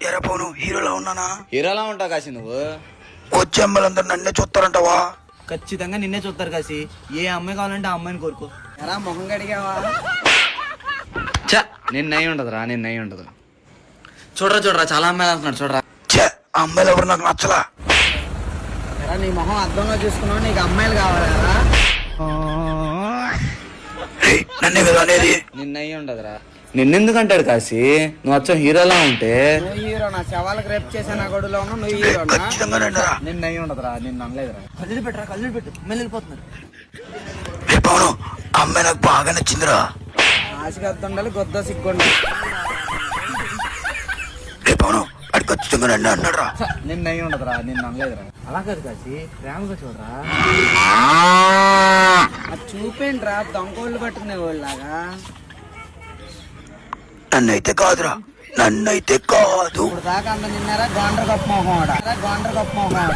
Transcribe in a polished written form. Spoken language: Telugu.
ఎరా పోను హీరోలా ఉన్నానా? హీరోలా ఉంటావు కాసి నువ్వు. వచ్చే అమ్మాయిలందరూ నన్నే చూస్తారంటావా? ఖచ్చితంగా నిన్నే చూస్తారు కాసి. ఏ అమ్మాయి కావాలంటే ఆ అమ్మాయిని కోరుకో. ఎలా మొహం కడిగావా? చ నిన్నయ్యి ఉండదురా, నిన్నయ్యి ఉండదు. చూడరా చూడరా చాలా అమ్మాయిలు అంటున్నాడు చూడరా. ఛే, ఆ అమ్మాయిలు ఎవరు నాకు నచ్చలా. ఎలా నీ మొహం అద్దంలో చూసుకున్నావు, నీకు అమ్మాయిలు కావాలి కదా? రేయ్, నన్నే కదా అనేది. నిన్నయ్యి ఉండదురా. నిన్నెందుకంటాడు కాసి? నువ్వు వచ్చావు హీరోలా ఉంటే. నువ్వు హీరో నా శవాలకు రేపు చేసే నా గడులో ఉన్నా నువ్వు హీరోనా? ఖచ్చితంగా రండిరా. నిన్నయ్యి ఉండదురా, నిన్ను అనలేదురా. కళ్ళు పెట్టరా, కళ్ళు పెట్టు. అమ్మాయిలు వెళ్ళిపోతున్నారు. రే పవను, ఆ అమ్మాయి నాకు బాగా నచ్చిందిరా. ఆశగా ఉండాలి, గొద్ద సిగ్గుండాలి. రే పవను, అది ఖచ్చితంగా రండి అన్నాడు రా. నిన్నయ్యి ఉండదురా, నిన్ను అనలేదురా. అలా కాదు కాసి, ప్రేమగా చూడరా. అది చూపేంట్రా దొంగోళ్ళు పట్టుకునే వాళ్ళలాగా. నన్నైతే కాదురా, నన్నైతే కాదు. ఇప్పుడు దాకా అంత నిన్నారా గోండ్ర గొప్ప మొహం గోండ్ర గొప్ప మొహం